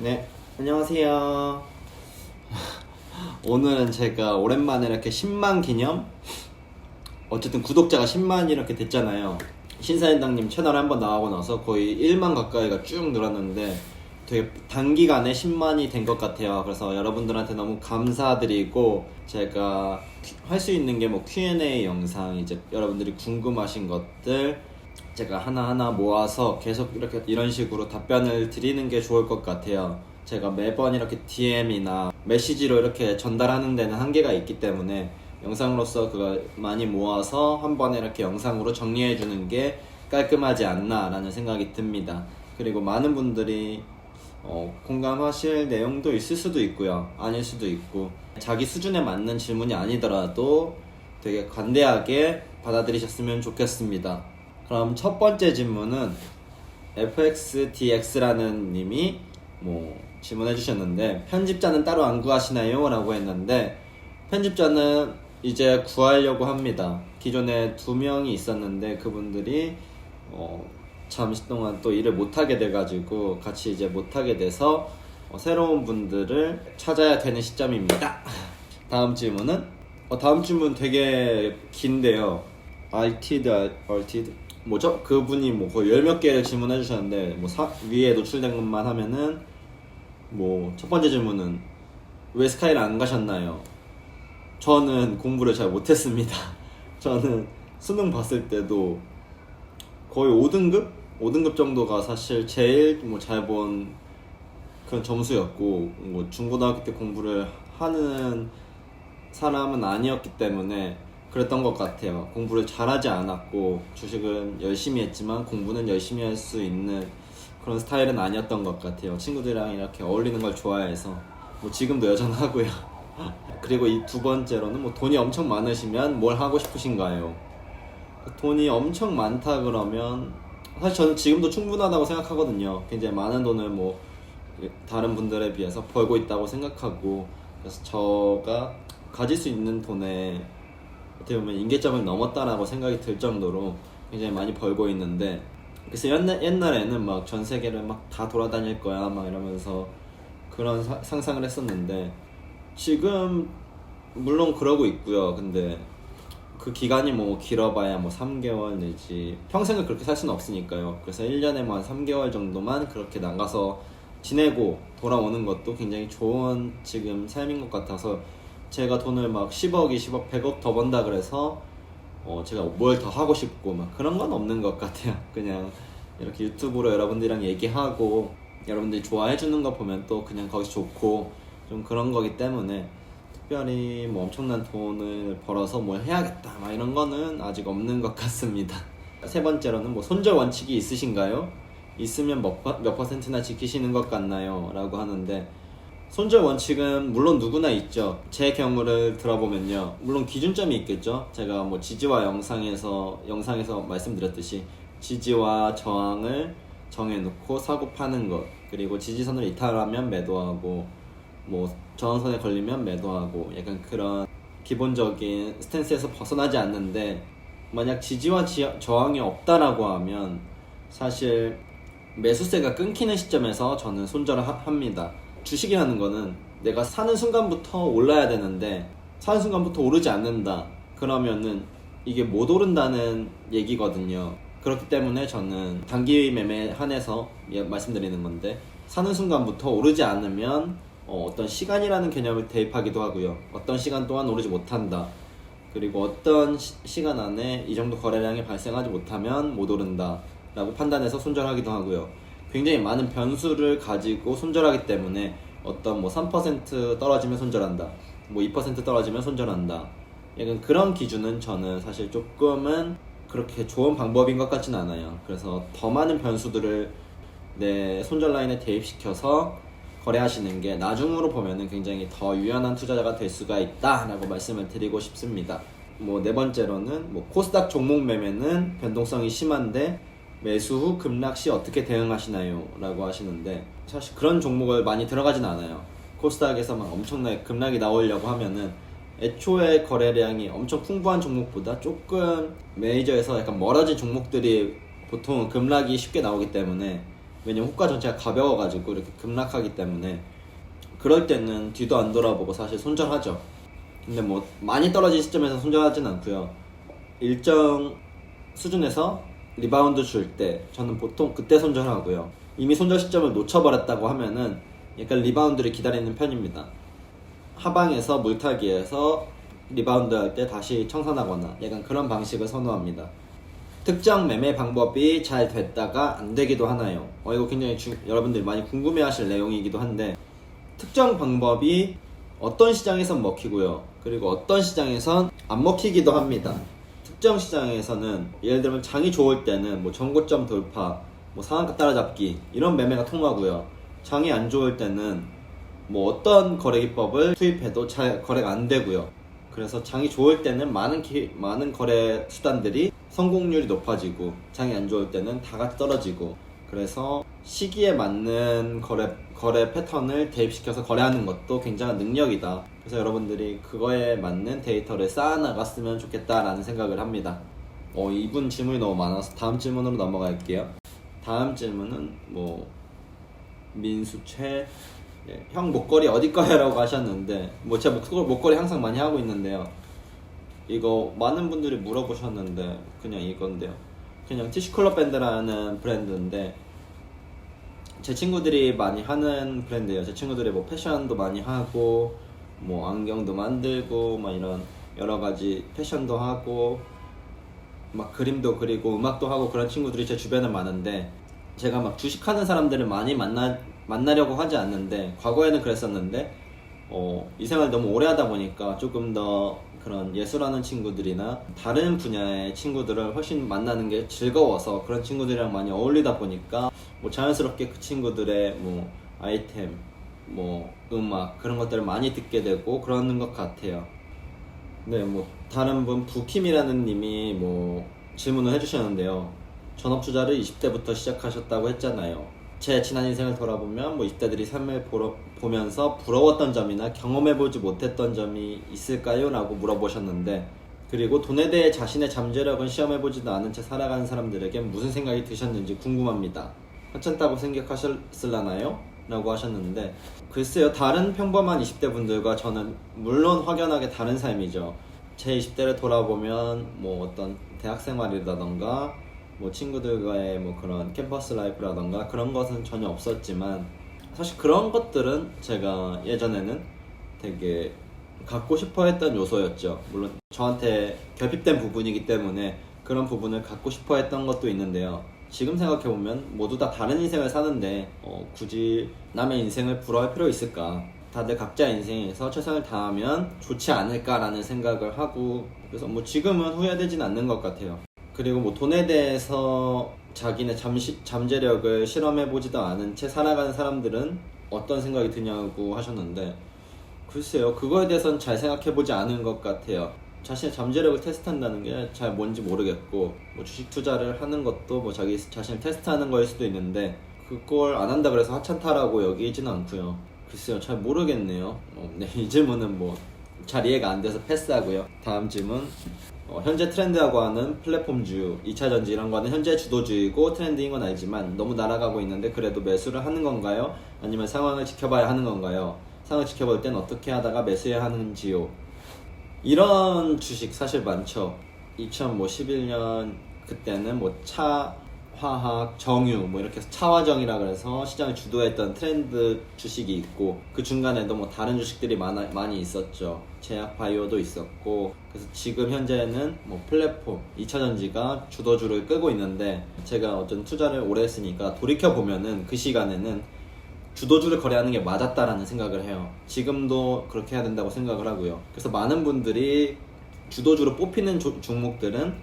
네, 안녕하세요. 오늘은 제가 오랜만에 이렇게 10만 기념? 어쨌든 구독자가 10만이 이렇게 됐잖아요. 신사임당님 채널에 한번 나오고 나서 거의 1만 가까이가 쭉 늘었는데 되게 단기간에 10만이 된 것 같아요. 그래서 여러분들한테 너무 감사드리고 제가 할 수 있는 게 뭐 Q&A 영상, 이제 여러분들이 궁금하신 것들 제가 하나하나 모아서 계속 이렇게 이런 식으로 답변을 드리는 게 좋을 것 같아요. 제가 매번 이렇게 DM이나 메시지로 이렇게 전달하는 데는 한계가 있기 때문에 영상으로서 그걸 많이 모아서 한 번에 이렇게 영상으로 정리해 주는 게 깔끔하지 않나 라는 생각이 듭니다. 그리고 많은 분들이 공감하실 내용도 있을 수도 있고요, 아닐 수도 있고, 자기 수준에 맞는 질문이 아니더라도 되게 관대하게 받아들이셨으면 좋겠습니다. 그럼 첫 번째 질문은 FXDX라는 님이 질문해 주셨는데, 편집자는 따로 안 구하시나요? 라고 했는데, 편집자는 이제 구하려고 합니다. 기존에 2명이 있었는데 그분들이 잠시 동안 또 일을 못하게 돼가지고 같이 이제 못하게 돼서 새로운 분들을 찾아야 되는 시점입니다. 다음 질문은 다음 질문 되게 긴데요. RTD 뭐죠? 그분이 거의 10몇 개를 질문해 주셨는데 위에 노출된 것만 하면은 첫 번째 질문은 왜 스카이를 안 가셨나요? 저는 공부를 잘 못했습니다. 저는 수능 봤을 때도 거의 5등급? 5등급 정도가 사실 제일 잘 본 그런 점수였고, 중고등학교 때 공부를 하는 사람은 아니었기 때문에 그랬던 것 같아요. 공부를 잘하지 않았고, 주식은 열심히 했지만 공부는 열심히 할 수 있는 그런 스타일은 아니었던 것 같아요. 친구들이랑 이렇게 어울리는 걸 좋아해서 지금도 여전하고요. 그리고 이 두 번째로는 돈이 엄청 많으시면 뭘 하고 싶으신가요? 돈이 엄청 많다 그러면 사실 저는 지금도 충분하다고 생각하거든요. 굉장히 많은 돈을 다른 분들에 비해서 벌고 있다고 생각하고, 그래서 저가 가질 수 있는 돈에 어떻게 보면 임계점을 넘었다라고 생각이 들 정도로 굉장히 많이 벌고 있는데, 그래서 옛날에는 전 세계를 다 돌아다닐 거야 이러면서 그런 상상을 했었는데, 지금 물론 그러고 있고요. 근데 그 기간이 길어봐야 3개월 내지 평생을 그렇게 살 수는 없으니까요. 그래서 1년에 한 3개월 정도만 그렇게 나가서 지내고 돌아오는 것도 굉장히 좋은 지금 삶인 것 같아서, 제가 돈을 10억, 20억, 100억 더 번다 그래서 제가 뭘 더 하고 싶고 그런 건 없는 것 같아요. 그냥 이렇게 유튜브로 여러분들이랑 얘기하고 여러분들이 좋아해 주는 거 보면 또 그냥 거기서 좋고 좀 그런 거기 때문에, 특별히 엄청난 돈을 벌어서 뭘 해야겠다 이런 거는 아직 없는 것 같습니다. 세 번째로는 손절 원칙이 있으신가요? 있으면 몇 퍼센트나 지키시는 것 같나요? 라고 하는데, 손절 원칙은 물론 누구나 있죠. 제 경우를 들어보면요, 물론 기준점이 있겠죠. 제가 지지와 영상에서 말씀드렸듯이 지지와 저항을 정해놓고 사고 파는 것, 그리고 지지선을 이탈하면 매도하고 저항선에 걸리면 매도하고, 약간 그런 기본적인 스탠스에서 벗어나지 않는데, 만약 지지와 저항이 없다라고 하면 사실 매수세가 끊기는 시점에서 저는 손절을 합니다. 주식이라는 거는 내가 사는 순간부터 올라야 되는데 사는 순간부터 오르지 않는다 그러면은 이게 못 오른다는 얘기거든요. 그렇기 때문에 저는 단기 매매에 한해서 말씀드리는 건데, 사는 순간부터 오르지 않으면 어떤 시간이라는 개념을 대입하기도 하고요. 어떤 시간 동안 오르지 못한다, 그리고 어떤 시간 안에 이 정도 거래량이 발생하지 못하면 못 오른다 라고 판단해서 손절하기도 하고요. 굉장히 많은 변수를 가지고 손절하기 때문에 어떤 3% 떨어지면 손절한다, 2% 떨어지면 손절한다, 약간 그런 기준은 저는 사실 조금은 그렇게 좋은 방법인 것 같지는 않아요. 그래서 더 많은 변수들을 내 손절 라인에 대입시켜서 거래하시는 게 나중으로 보면은 굉장히 더 유연한 투자자가 될 수가 있다 라고 말씀을 드리고 싶습니다. 네 번째로는 코스닥 종목 매매는 변동성이 심한데 매수 후 급락 시 어떻게 대응하시나요? 라고 하시는데, 사실 그런 종목을 많이 들어가진 않아요. 코스닥에서 엄청나게 급락이 나오려고 하면은 애초에 거래량이 엄청 풍부한 종목보다 조금 메이저에서 약간 멀어진 종목들이 보통 급락이 쉽게 나오기 때문에 왜냐면 호가 전체가 가벼워가지고 이렇게 급락하기 때문에 그럴 때는 뒤도 안 돌아보고 사실 손절하죠. 근데 뭐 많이 떨어진 시점에서 손절하진 않고요. 일정 수준에서 리바운드 줄 때 저는 보통 그때 손절하고요. 이미 손절 시점을 놓쳐버렸다고 하면은 약간 리바운드를 기다리는 편입니다. 하방에서 물타기에서 리바운드 할 때 다시 청산하거나 약간 그런 방식을 선호합니다. 특정 매매 방법이 잘 됐다가 안 되기도 하나요? 이거 굉장히 여러분들이 많이 궁금해하실 내용이기도 한데, 특정 방법이 어떤 시장에선 먹히고요, 그리고 어떤 시장에선 안 먹히기도 합니다. 특정 시장에서는 예를 들면 장이 좋을 때는 뭐 전고점 돌파, 뭐 상한가 따라잡기 이런 매매가 통하고요. 장이 안 좋을 때는 뭐 어떤 거래 기법을 투입해도 잘 거래가 안 되고요. 그래서 장이 좋을 때는 많은 거래 수단들이 성공률이 높아지고, 장이 안 좋을 때는 다 같이 떨어지고, 그래서 시기에 맞는 거래 패턴을 대입시켜서 거래하는 것도 굉장한 능력이다. 그래서 여러분들이 그거에 맞는 데이터를 쌓아나갔으면 좋겠다라는 생각을 합니다. 이분 질문이 너무 많아서 다음 질문으로 넘어갈게요. 다음 질문은 뭐 민수채, 형 목걸이 어디 거야? 라고 하셨는데, 뭐 제가 목걸이 항상 많이 하고 있는데요. 이거 많은 분들이 물어보셨는데 그냥 이건데요. 그냥 티슈컬러 밴드라는 브랜드인데 제 친구들이 많이 하는 브랜드예요. 제 친구들이 뭐 패션도 많이 하고 뭐 안경도 만들고 막 이런 여러 가지 패션도 하고 막 그림도 그리고 음악도 하고 그런 친구들이 제 주변에 많은데, 제가 막 주식하는 사람들을 많이 만나려고 하지 않는데, 과거에는 그랬었는데 이 생활 너무 오래 하다 보니까 조금 더 그런 예술하는 친구들이나 다른 분야의 친구들을 훨씬 만나는 게 즐거워서 그런 친구들이랑 많이 어울리다 보니까 뭐 자연스럽게 그 친구들의 뭐 아이템, 뭐 음악 그런 것들을 많이 듣게 되고 그러는 것 같아요. 네, 뭐 다른 분 부킴이라는 님이 뭐 질문을 해주셨는데요. 전업 투자를 20대부터 시작하셨다고 했잖아요. 제 지난 인생을 돌아보면 뭐 20대들이 삶을 보면서 부러웠던 점이나 경험해보지 못했던 점이 있을까요? 라고 물어보셨는데, 그리고 돈에 대해 자신의 잠재력은 시험해보지도 않은 채 살아가는 사람들에게 무슨 생각이 드셨는지 궁금합니다. 하찮다고 생각하셨을라나요? 라고 하셨는데, 글쎄요, 다른 평범한 20대 분들과 저는 물론 확연하게 다른 삶이죠. 제 20대를 돌아보면 뭐 어떤 대학생활이라던가 뭐 친구들과의 뭐 그런 캠퍼스 라이프라던가 그런 것은 전혀 없었지만, 사실 그런 것들은 제가 예전에는 되게 갖고 싶어 했던 요소였죠. 물론 저한테 결핍된 부분이기 때문에 그런 부분을 갖고 싶어 했던 것도 있는데요. 지금 생각해보면 모두 다 다른 인생을 사는데 굳이 남의 인생을 부러워할 필요 있을까? 다들 각자 인생에서 최선을 다하면 좋지 않을까라는 생각을 하고, 그래서 뭐 지금은 후회되진 않는 것 같아요. 그리고 뭐 돈에 대해서 자기네 잠재력을 실험해보지도 않은 채 살아가는 사람들은 어떤 생각이 드냐고 하셨는데, 글쎄요, 그거에 대해서는 잘 생각해보지 않은 것 같아요. 자신의 잠재력을 테스트한다는 게 잘 뭔지 모르겠고, 뭐 주식 투자를 하는 것도 뭐 자기 자신을 테스트하는 거일 수도 있는데, 그걸 안 한다 그래서 하찮다라고 여기지는 않고요. 글쎄요, 잘 모르겠네요. 네, 이 질문은 뭐 잘 이해가 안 돼서 패스하고요. 다음 질문. 현재 트렌드라고 하는 플랫폼주의, 2차전지 이런 거는 현재 주도주의고 트렌드인 건 알지만 너무 날아가고 있는데 그래도 매수를 하는 건가요? 아니면 상황을 지켜봐야 하는 건가요? 상황을 지켜볼 땐 어떻게 하다가 매수해야 하는지요? 이런 주식 사실 많죠. 2011년 그때는 뭐 차, 화학, 정유 뭐 이렇게 해서 차화정이라 그래서 시장을 주도했던 트렌드 주식이 있고, 그 중간에도 뭐 다른 주식들이 많이 있었죠. 제약 바이오도 있었고. 그래서 지금 현재는 뭐 플랫폼 2차전지가 주도주를 끄고 있는데, 제가 어쩐 투자를 오래 했으니까 돌이켜보면은 그 시간에는 주도주를 거래하는 게 맞았다라는 생각을 해요. 지금도 그렇게 해야 된다고 생각을 하고요. 그래서 많은 분들이 주도주로 뽑히는 종목들은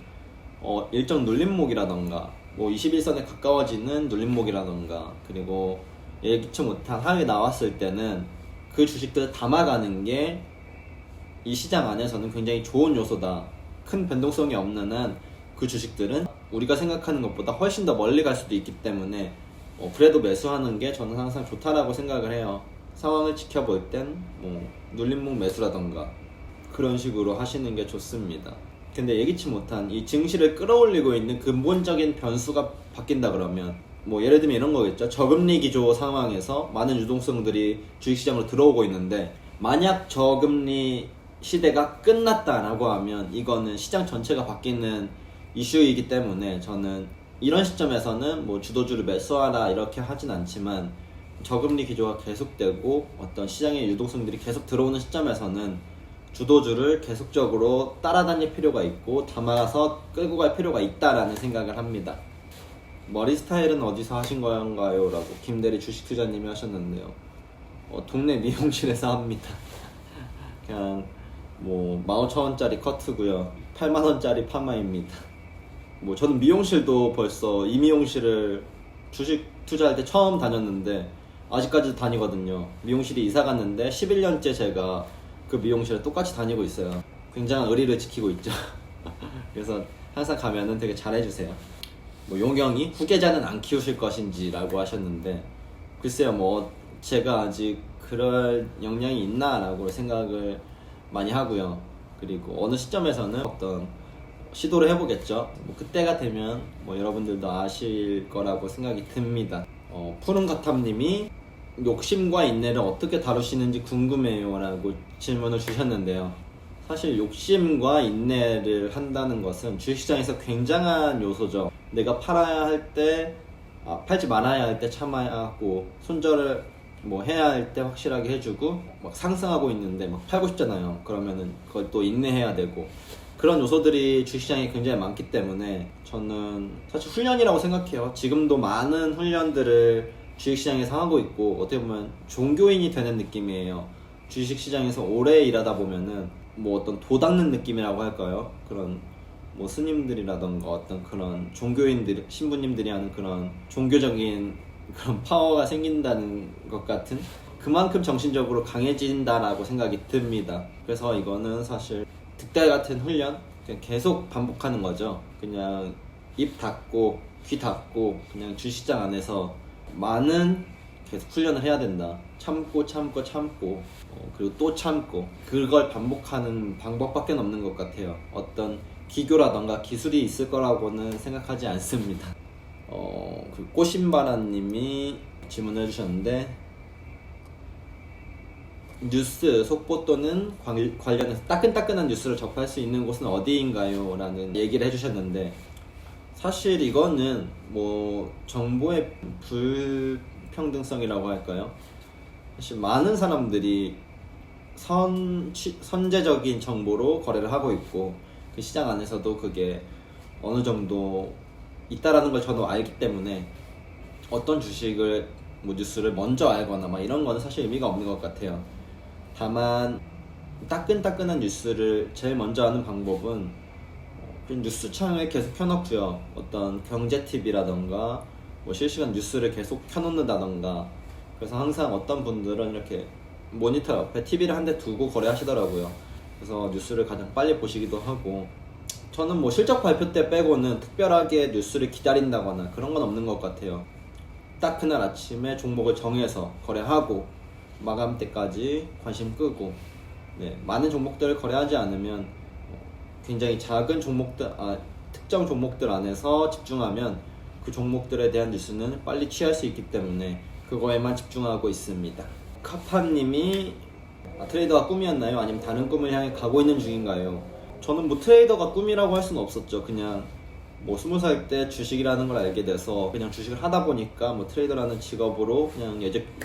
일정 눌림목이라던가 뭐 21선에 가까워지는 눌림목이라던가, 그리고 예기치 못한 하락이 나왔을 때는 그 주식들을 담아가는 게 이 시장 안에서는 굉장히 좋은 요소다. 큰 변동성이 없는 한 그 주식들은 우리가 생각하는 것보다 훨씬 더 멀리 갈 수도 있기 때문에 그래도 매수하는 게 저는 항상 좋다라고 생각을 해요. 상황을 지켜볼 땐 뭐 눌림목 매수라던가 그런 식으로 하시는 게 좋습니다. 근데 예기치 못한 이 증시를 끌어올리고 있는 근본적인 변수가 바뀐다 그러면 뭐 예를 들면 이런 거겠죠. 저금리 기조 상황에서 많은 유동성들이 주식시장으로 들어오고 있는데, 만약 저금리 시대가 끝났다라고 하면 이거는 시장 전체가 바뀌는 이슈이기 때문에, 저는 이런 시점에서는 뭐 주도주를 매수하라 이렇게 하진 않지만, 저금리 기조가 계속되고 어떤 시장의 유동성들이 계속 들어오는 시점에서는 주도주를 계속적으로 따라다닐 필요가 있고 담아서 끌고 갈 필요가 있다라는 생각을 합니다. 머리 스타일은 어디서 하신 건가요? 라고 김대리 주식투자님이 하셨는데요. 동네 미용실에서 합니다. 그냥 뭐 15,000원짜리 커트고요, 8만원짜리 파마입니다. 뭐 저는 미용실도 벌써 이 미용실을 주식 투자할 때 처음 다녔는데 아직까지도 다니거든요. 미용실이 이사 갔는데 11년째 제가 그 미용실에 똑같이 다니고 있어요. 굉장한 의리를 지키고 있죠. 그래서 항상 가면은 되게 잘해주세요. 뭐 용영이 후계자는 안 키우실 것인지 라고 하셨는데, 글쎄요, 뭐 제가 아직 그럴 역량이 있나 라고 생각을 많이 하고요. 그리고 어느 시점에서는 어떤 시도를 해보겠죠. 뭐 그때가 되면 뭐 여러분들도 아실 거라고 생각이 듭니다. 푸른가탐님이 욕심과 인내를 어떻게 다루시는지 궁금해요 라고 질문을 주셨는데요. 사실 욕심과 인내를 한다는 것은 주식시장에서 굉장한 요소죠. 내가 팔아야 할 때, 팔지 말아야 할 때 참아야 하고, 손절을 뭐 해야 할 때 확실하게 해주고, 막 상승하고 있는데 막 팔고 싶잖아요. 그러면은 그걸 또 인내해야 되고, 그런 요소들이 주식시장에 굉장히 많기 때문에 저는 사실 훈련이라고 생각해요. 지금도 많은 훈련들을 주식시장에서 하고 있고, 어떻게 보면 종교인이 되는 느낌이에요. 주식시장에서 오래 일하다 보면은 뭐 어떤 도닦는 느낌이라고 할까요? 그런 뭐 스님들이라던가 어떤 그런 종교인들, 신부님들이 하는 그런 종교적인 그런 파워가 생긴다는 것 같은, 그만큼 정신적으로 강해진다라고 생각이 듭니다. 그래서 이거는 사실 득달 같은 훈련, 그냥 계속 반복하는 거죠. 그냥 입 닫고 귀 닫고 그냥 주식시장 안에서 많은 계속 훈련을 해야 된다. 참고 그리고 또 참고, 그걸 반복하는 방법밖에 없는 것 같아요. 어떤 기교라던가 기술이 있을 거라고는 생각하지 않습니다. 그 꼬신바라님이 질문을 해주셨는데, 뉴스, 속보 또는 관련해서 따끈따끈한 뉴스를 접할 수 있는 곳은 어디인가요? 라는 얘기를 해주셨는데, 사실 이거는 뭐 정보의 불평등성이라고 할까요? 사실 많은 사람들이 선제적인 정보로 거래를 하고 있고, 그 시장 안에서도 그게 어느 정도 있다라는 걸 저도 알기 때문에 어떤 주식을 뭐 뉴스를 먼저 알거나 막 이런 거는 사실 의미가 없는 것 같아요. 다만 따끈따끈한 뉴스를 제일 먼저 하는 방법은 뉴스창을 계속 켜놓고요, 어떤 경제 TV라던가 뭐 실시간 뉴스를 계속 켜놓는다던가, 그래서 항상 어떤 분들은 이렇게 모니터 옆에 TV를 한 대 두고 거래하시더라고요. 그래서 뉴스를 가장 빨리 보시기도 하고, 저는 뭐 실적 발표 때 빼고는 특별하게 뉴스를 기다린다거나 그런 건 없는 것 같아요. 딱 그날 아침에 종목을 정해서 거래하고 마감 때까지 관심 끄고, 많은 종목들을 거래하지 않으면 굉장히 작은 종목들, 특정 종목들 안에서 집중하면 그 종목들에 대한 뉴스는 빨리 취할 수 있기 때문에 그거에만 집중하고 있습니다. 카파님이 트레이더가 꿈이었나요? 아니면 다른 꿈을 향해 가고 있는 중인가요? 저는 뭐 트레이더가 꿈이라고 할 수는 없었죠. 그냥 뭐 20살 때 주식이라는 걸 알게 돼서 그냥 주식을 하다 보니까 뭐 트레이더라는 직업으로 그냥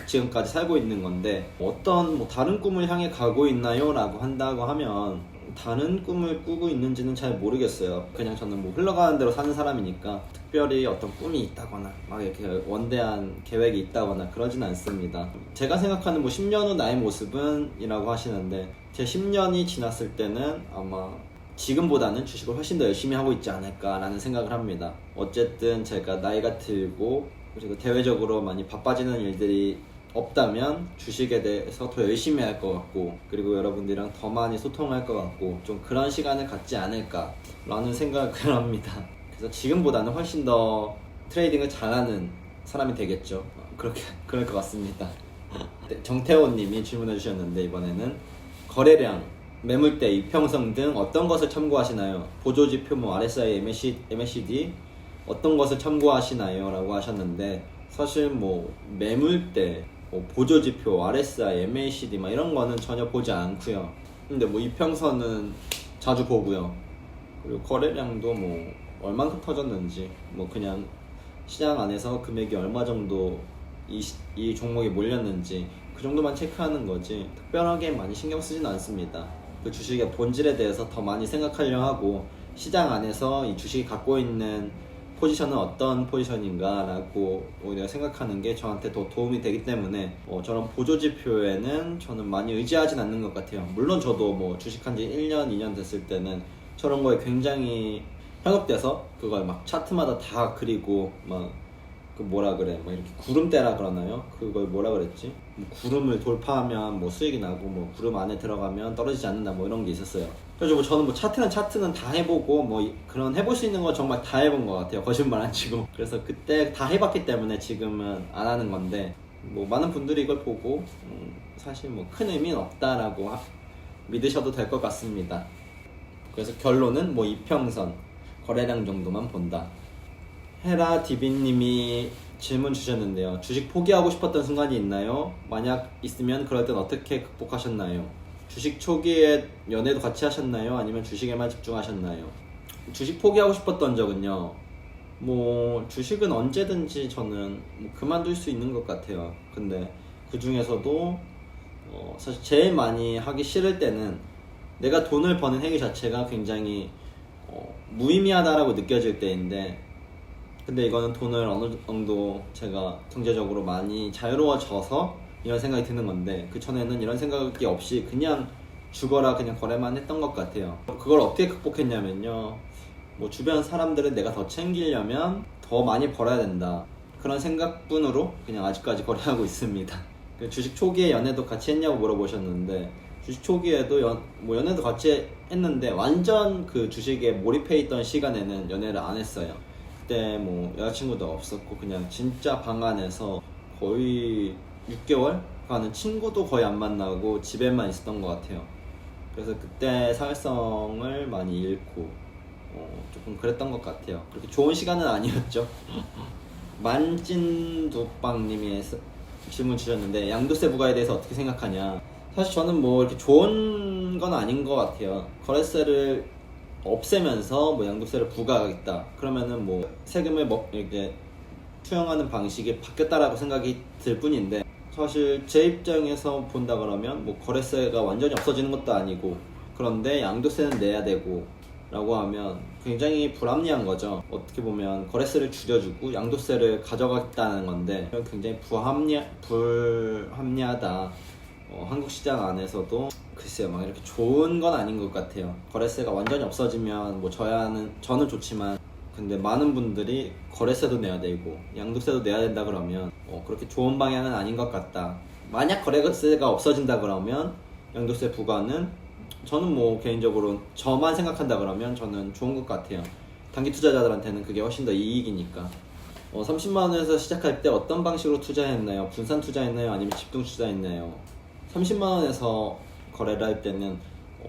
지금까지 살고 있는 건데, 어떤 뭐 다른 꿈을 향해 가고 있나요? 라고 한다고 하면 다른 꿈을 꾸고 있는지는 잘 모르겠어요. 그냥 저는 뭐 흘러가는 대로 사는 사람이니까 특별히 어떤 꿈이 있다거나 막 이렇게 원대한 계획이 있다거나 그러진 않습니다. 제가 생각하는 뭐 10년 후 나의 모습은 이라고 하시는데, 제 10년이 지났을 때는 아마 지금보다는 주식을 훨씬 더 열심히 하고 있지 않을까라는 생각을 합니다. 어쨌든 제가 나이가 들고 그리고 대외적으로 많이 바빠지는 일들이 없다면 주식에 대해서 더 열심히 할 것 같고, 그리고 여러분들이랑 더 많이 소통할 것 같고, 좀 그런 시간을 갖지 않을까라는 생각을 합니다. 그래서 지금보다는 훨씬 더 트레이딩을 잘하는 사람이 되겠죠. 그럴 것 같습니다. 정태호님이 질문해 주셨는데, 이번에는 거래량, 매물대, 이평성 등 어떤 것을 참고하시나요? 보조지표 뭐 RSI, MACD 어떤 것을 참고하시나요? 라고 하셨는데, 사실 뭐 매물대, 뭐 보조지표, RSI, MACD 막 이런 거는 전혀 보지 않고요. 근데 뭐 이평선은 자주 보고요. 그리고 거래량도 뭐 얼만큼 터졌는지, 뭐 그냥 시장 안에서 금액이 얼마 정도 이 종목에 몰렸는지 그 정도만 체크하는 거지 특별하게 많이 신경 쓰지는 않습니다. 그 주식의 본질에 대해서 더 많이 생각하려 하고, 시장 안에서 이 주식이 갖고 있는 포지션은 어떤 포지션인가 라고 오히려 생각하는 게 저한테 더 도움이 되기 때문에 저런 보조지표에는 저는 많이 의지하진 않는 것 같아요. 물론 저도 뭐 주식한 지 1년, 2년 됐을 때는 저런 거에 굉장히 현혹돼서 그걸 막 차트마다 다 그리고 막 그 뭐라 그래, 뭐 이렇게 구름대라 그러나요? 그걸 뭐라 그랬지? 뭐 구름을 돌파하면 뭐 수익이 나고, 뭐 구름 안에 들어가면 떨어지지 않는다, 뭐 이런 게 있었어요. 그래서 뭐 저는 뭐 차트는 다 해보고, 뭐 그런 해볼 수 있는 거 정말 다 해본 것 같아요. 거짓말 안 치고. 그래서 그때 다 해봤기 때문에 지금은 안 하는 건데, 뭐 많은 분들이 이걸 보고 사실 뭐 큰 의미는 없다라고 믿으셔도 될 것 같습니다. 그래서 결론은 뭐 이평선 거래량 정도만 본다. 헤라 디빈님이 질문 주셨는데요. 주식 포기하고 싶었던 순간이 있나요? 만약 있으면 그럴 땐 어떻게 극복하셨나요? 주식 초기에 연애도 같이 하셨나요? 아니면 주식에만 집중하셨나요? 주식 포기하고 싶었던 적은요, 뭐 주식은 언제든지 저는 뭐 그만둘 수 있는 것 같아요. 근데 그 중에서도 사실 제일 많이 하기 싫을 때는 내가 돈을 버는 행위 자체가 굉장히 무의미하다라고 느껴질 때인데, 근데 이거는 돈을 어느 정도 제가 경제적으로 많이 자유로워져서 이런 생각이 드는 건데, 그 전에는 이런 생각이 없이 그냥 죽어라 그냥 거래만 했던 것 같아요. 그걸 어떻게 극복했냐면요, 뭐 주변 사람들을 내가 더 챙기려면 더 많이 벌어야 된다, 그런 생각뿐으로 그냥 아직까지 거래하고 있습니다. 그 주식 초기에 연애도 같이 했냐고 물어보셨는데, 주식 초기에도 연애도 같이 했는데 완전 그 주식에 몰입해 있던 시간에는 연애를 안 했어요. 그때 뭐 여자친구도 없었고 그냥 진짜 방 안에서 거의 6개월 가는, 친구도 거의 안 만나고 집에만 있었던 것 같아요. 그래서 그때 사회성을 많이 잃고 조금 그랬던 것 같아요. 그렇게 좋은 시간은 아니었죠. 만찐두빵님이 질문 주셨는데, 양도세 부과에 대해서 어떻게 생각하냐. 사실 저는 뭐 이렇게 좋은 건 아닌 것 같아요. 거래세를 없애면서 뭐 양도세를 부과하겠다 그러면은 뭐 세금을 이렇게 투영하는 방식이 바뀌었다라고 생각이 들 뿐인데, 사실 제 입장에서 본다 그러면 뭐 거래세가 완전히 없어지는 것도 아니고, 그런데 양도세는 내야 되고 라고 하면 굉장히 불합리한 거죠. 어떻게 보면 거래세를 줄여주고 양도세를 가져가겠다는 건데, 굉장히 불합리하다. 한국 시장 안에서도 글쎄요, 막 이렇게 좋은 건 아닌 것 같아요. 거래세가 완전히 없어지면 뭐 저는 좋지만, 근데 많은 분들이 거래세도 내야 되고 양도세도 내야 된다 그러면 그렇게 좋은 방향은 아닌 것 같다. 만약 거래세가 없어진다 그러면 양도세 부과는 저는 뭐 개인적으로 저만 생각한다 그러면 저는 좋은 것 같아요. 단기 투자자들한테는 그게 훨씬 더 이익이니까. 30만 원에서 시작할 때 어떤 방식으로 투자했나요? 분산 투자했나요? 아니면 집중 투자했나요? 30만 원에서 거래를 할 때는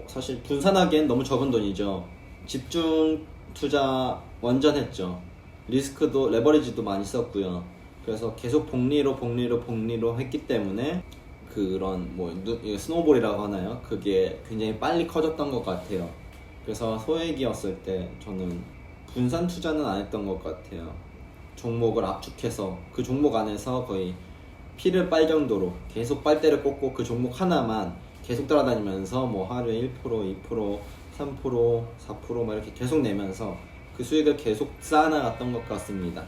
사실 분산하기엔 너무 적은 돈이죠. 집중 투자 완전 했죠. 리스크도, 레버리지도 많이 썼고요. 그래서 계속 복리로 했기 때문에 그런 뭐 스노우볼이라고 하나요? 그게 굉장히 빨리 커졌던 것 같아요. 그래서 소액이었을 때 저는 분산 투자는 안 했던 것 같아요. 종목을 압축해서 그 종목 안에서 거의 피를 빨 정도로 계속 빨대를 꽂고 그 종목 하나만 계속 따라다니면서 뭐 하루에 1%, 2%, 3%, 4% 막 이렇게 계속 내면서 그 수익을 계속 쌓아나갔던 것 같습니다.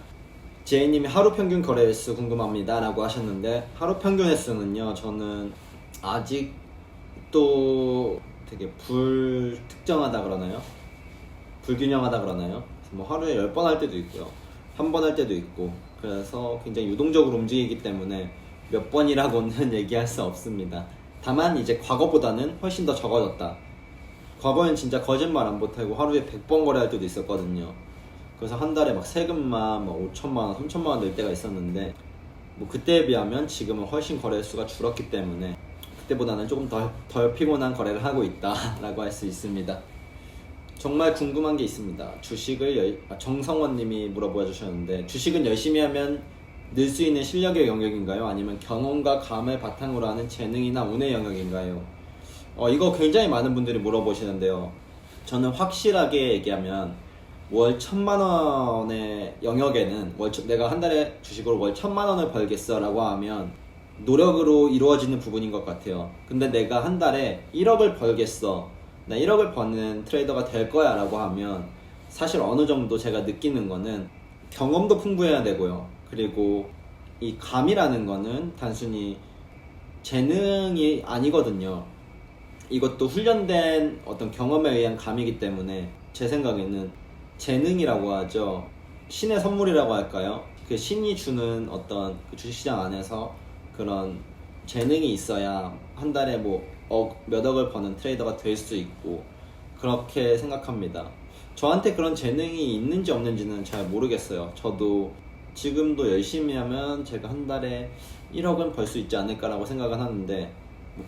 제이님이 하루 평균 거래 횟수 궁금합니다 라고 하셨는데, 하루 평균 횟수는요, 저는 아직도 되게 불특정하다 그러나요? 불균형하다 그러나요? 뭐 하루에 10번 할 때도 있고요, 한 번 할 때도 있고, 그래서 굉장히 유동적으로 움직이기 때문에 몇 번이라고는 얘기할 수 없습니다. 다만 이제 과거보다는 훨씬 더 적어졌다. 과거엔 진짜 거짓말 안 보태고 하루에 100번 거래할 때도 있었거든요. 그래서 한 달에 막 세금만 막 5천만 원, 3천만 원 낼 때가 있었는데, 뭐 그때에 비하면 지금은 훨씬 거래 수가 줄었기 때문에 그때보다는 조금 덜 피곤한 거래를 하고 있다라고 할 수 있습니다. 정말 궁금한 게 있습니다. 정성원님이 물어봐 주셨는데, 주식은 열심히 하면 늘 수 있는 실력의 영역인가요? 아니면 경험과 감을 바탕으로 하는 재능이나 운의 영역인가요? 이거 굉장히 많은 분들이 물어보시는데요. 저는 확실하게 얘기하면 월 1000만원의 영역에는 내가 한 달에 주식으로 월 1000만원을 벌겠어 라고 하면 노력으로 이루어지는 부분인 것 같아요. 근데 내가 한 달에 1억을 벌겠어, 나 1억을 버는 트레이더가 될 거야 라고 하면 사실 어느 정도 제가 느끼는 거는 경험도 풍부해야 되고요. 그리고 이 감이라는 거는 단순히 재능이 아니거든요. 이것도 훈련된 어떤 경험에 의한 감이기 때문에 제 생각에는 재능이라고 하죠. 신의 선물이라고 할까요? 그 신이 주는 어떤 그 주식시장 안에서 그런 재능이 있어야 한 달에 몇 억을 버는 트레이더가 될 수 있고, 그렇게 생각합니다. 저한테 그런 재능이 있는지 없는지는 잘 모르겠어요. 저도 지금도 열심히 하면 제가 한 달에 1억은 벌 수 있지 않을까라고 생각은 하는데,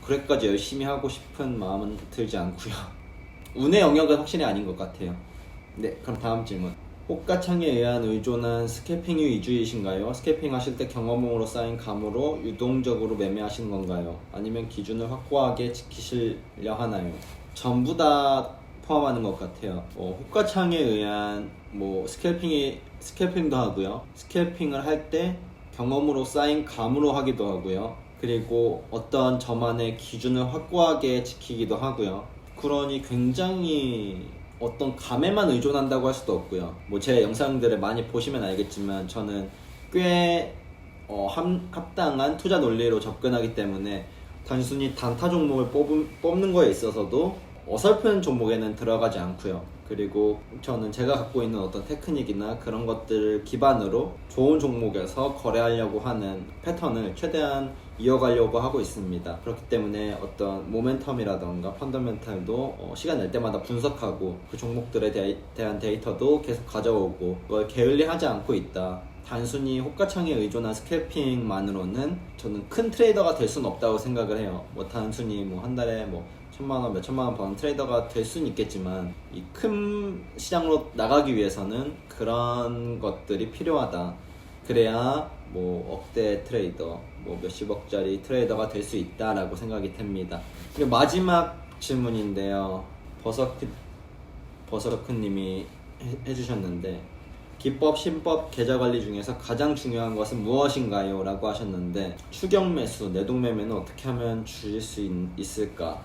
그렇게까지 열심히 하고 싶은 마음은 들지 않고요. 운의 영역은 확실히 아닌 것 같아요. 네, 그럼 다음 질문. 호가창에 의한 의존한 스캐핑 위주이신가요? 스캐핑 하실 때 경험으로 쌓인 감으로 유동적으로 매매하시는 건가요? 아니면 기준을 확고하게 지키시려 하나요? 전부 다 포함하는 것 같아요. 호가창에 의한 스캘핑도 하고요. 스캘핑을 할 때 경험으로 쌓인 감으로 하기도 하고요. 그리고 어떤 저만의 기준을 확고하게 지키기도 하고요. 그러니 굉장히 어떤 감에만 의존한다고 할 수도 없고요. 제 영상들을 많이 보시면 알겠지만 저는 꽤 합당한 투자 논리로 접근하기 때문에 단순히 단타 종목을 뽑는 거에 있어서도 어설픈 종목에는 들어가지 않고요. 그리고 저는 제가 갖고 있는 어떤 테크닉이나 그런 것들을 기반으로 좋은 종목에서 거래하려고 하는 패턴을 최대한 이어가려고 하고 있습니다. 그렇기 때문에 어떤 모멘텀이라던가 펀더멘탈도 시간 날 때마다 분석하고 그 종목들에 대한 데이터도 계속 가져오고 그걸 게을리하지 않고 있다. 단순히 호가창에 의존한 스캘핑만으로는 저는 큰 트레이더가 될 수는 없다고 생각을 해요. 단순히 한 달에 천만원, 몇천만원 버는 트레이더가 될 수는 있겠지만 이 큰 시장으로 나가기 위해서는 그런 것들이 필요하다. 그래야 억대 트레이더, 몇십억짜리 트레이더가 될 수 있다라고 생각이 됩니다. 그리고 마지막 질문인데요. 버서크님이 해주셨는데, 기법, 신법, 계좌관리 중에서 가장 중요한 것은 무엇인가요? 라고 하셨는데, 추격매수, 내동매매는 어떻게 하면 줄일 수 있을까?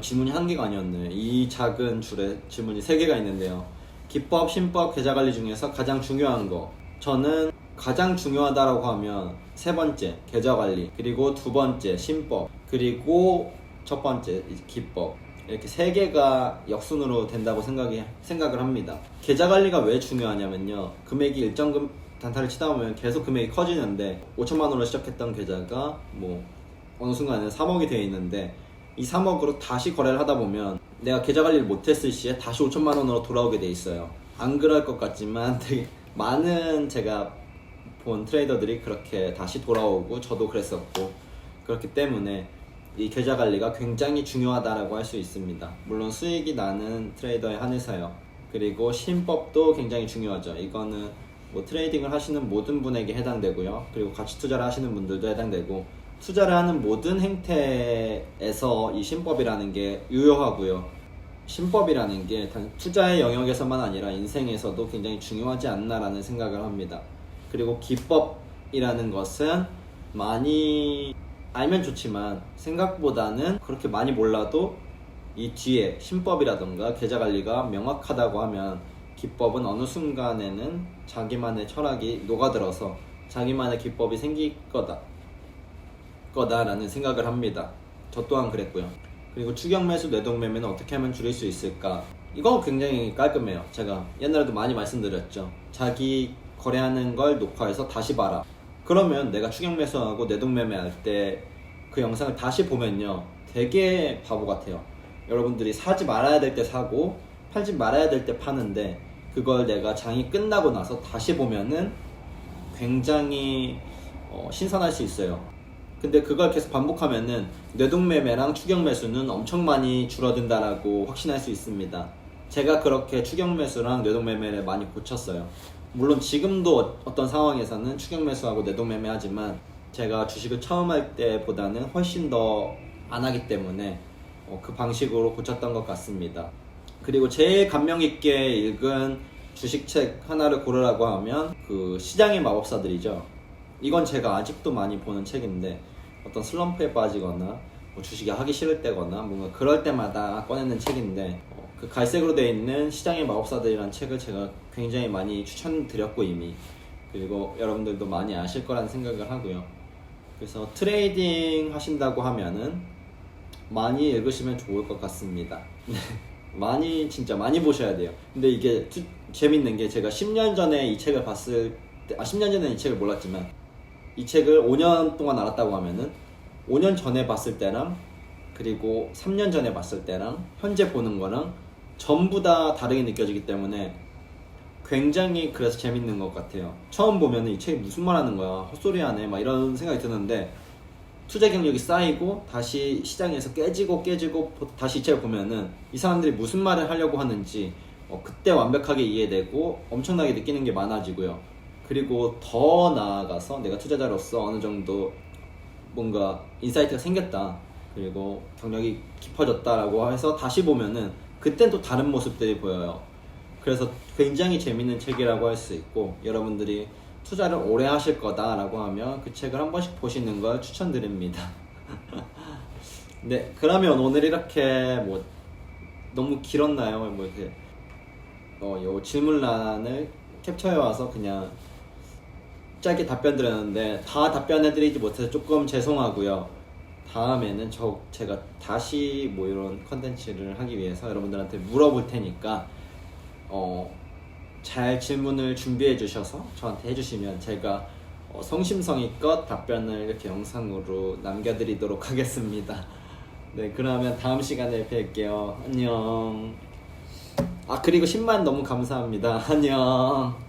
질문이 한 개가 아니었네. 이 작은 줄에 질문이 3개가 있는데요. 기법, 신법, 계좌관리 중에서 가장 중요한 거, 저는 가장 중요하다라고 하면 3번째 계좌관리, 그리고 2번째 신법, 그리고 첫 번째 기법, 이렇게 3개가 역순으로 된다고 생각을 합니다. 계좌관리가 왜 중요하냐면요, 금액이 일정 단타를 치다 보면 계속 금액이 커지는데 5천만 원으로 시작했던 계좌가 어느 순간에 3억이 되어 있는데, 이 3억으로 다시 거래를 하다 보면 내가 계좌관리를 못했을 시에 다시 5천만 원으로 돌아오게 돼 있어요. 안 그럴 것 같지만 되게 많은 제가 본 트레이더들이 그렇게 다시 돌아오고, 저도 그랬었고, 그렇기 때문에 이 계좌 관리가 굉장히 중요하다라고 할 수 있습니다. 물론 수익이 나는 트레이더에 한해서요. 그리고 신법도 굉장히 중요하죠. 이거는 트레이딩을 하시는 모든 분에게 해당되고요. 그리고 가치 투자를 하시는 분들도 해당되고, 투자를 하는 모든 행태에서 이 신법이라는 게 유효하고요. 신법이라는 게 단 투자의 영역에서만 아니라 인생에서도 굉장히 중요하지 않나라는 생각을 합니다. 그리고 기법이라는 것은 많이 알면 좋지만 생각보다는 그렇게 많이 몰라도 이 뒤에 신법이라던가 계좌관리가 명확하다고 하면 기법은 어느 순간에는 자기만의 철학이 녹아들어서 자기만의 기법이 생길 거다라는 생각을 합니다. 저 또한 그랬고요. 그리고 추격매수, 내동매매는 어떻게 하면 줄일 수 있을까? 이건 굉장히 깔끔해요. 제가 옛날에도 많이 말씀드렸죠. 자기 거래하는 걸 녹화해서 다시 봐라. 그러면 내가 추격매수하고 내동매매할 때 그 영상을 다시 보면요, 되게 바보 같아요. 여러분들이 사지 말아야 될 때 사고 팔지 말아야 될 때 파는데, 그걸 내가 장이 끝나고 나서 다시 보면은 굉장히 신선할 수 있어요. 근데 그걸 계속 반복하면은 내동매매랑 추격매수는 엄청 많이 줄어든다라고 확신할 수 있습니다. 제가 그렇게 추격 매수랑 내동 매매를 많이 고쳤어요. 물론 지금도 어떤 상황에서는 추격 매수하고 내동 매매 하지만 제가 주식을 처음 할 때보다는 훨씬 더 안 하기 때문에 그 방식으로 고쳤던 것 같습니다. 그리고 제일 감명 깊게 읽은 주식책 하나를 고르라고 하면 그 시장의 마법사들이죠. 이건 제가 아직도 많이 보는 책인데 어떤 슬럼프에 빠지거나 뭐 주식이 하기 싫을 때거나 뭔가 그럴 때마다 꺼내는 책인데 그 갈색으로 되어 있는 시장의 마법사들이라는 책을 제가 굉장히 많이 추천드렸고 이미 그리고 여러분들도 많이 아실 거라는 생각을 하고요. 그래서 트레이딩 하신다고 하면은 많이 읽으시면 좋을 것 같습니다. 많이 진짜 많이 보셔야 돼요. 근데 이게 재밌는 게 제가 10년 전에 이 책을 봤을 때 10년 전에는 이 책을 몰랐지만 이 책을 5년 동안 알았다고 하면은 5년 전에 봤을 때랑 그리고 3년 전에 봤을 때랑 현재 보는 거랑 전부 다 다르게 느껴지기 때문에 굉장히 그래서 재밌는 것 같아요. 처음 보면은 이 책이 무슨 말 하는 거야, 헛소리 하네 막 이런 생각이 드는데 투자 경력이 쌓이고 다시 시장에서 깨지고 다시 이 책을 보면은 이 사람들이 무슨 말을 하려고 하는지 그때 완벽하게 이해되고 엄청나게 느끼는 게 많아지고요. 그리고 더 나아가서 내가 투자자로서 어느 정도 뭔가 인사이트가 생겼다 그리고 경력이 깊어졌다라고 해서 다시 보면은 그땐 또 다른 모습들이 보여요. 그래서 굉장히 재밌는 책이라고 할 수 있고 여러분들이 투자를 오래 하실 거다라고 하면 그 책을 한 번씩 보시는 걸 추천드립니다. 네, 그러면 오늘 이렇게 뭐 너무 길었나요? 뭐 이렇게 요 질문란을 캡처해 와서 그냥 짧게 답변 드렸는데 다 답변해 드리지 못해서 조금 죄송하고요. 다음에는 제가 다시 뭐 이런 컨텐츠를 하기 위해서 여러분들한테 물어볼 테니까 잘 질문을 준비해 주셔서 저한테 해주시면 제가 성심성의껏 답변을 이렇게 영상으로 남겨드리도록 하겠습니다. 네, 그러면 다음 시간에 뵐게요. 안녕. 그리고 10만 너무 감사합니다. 안녕.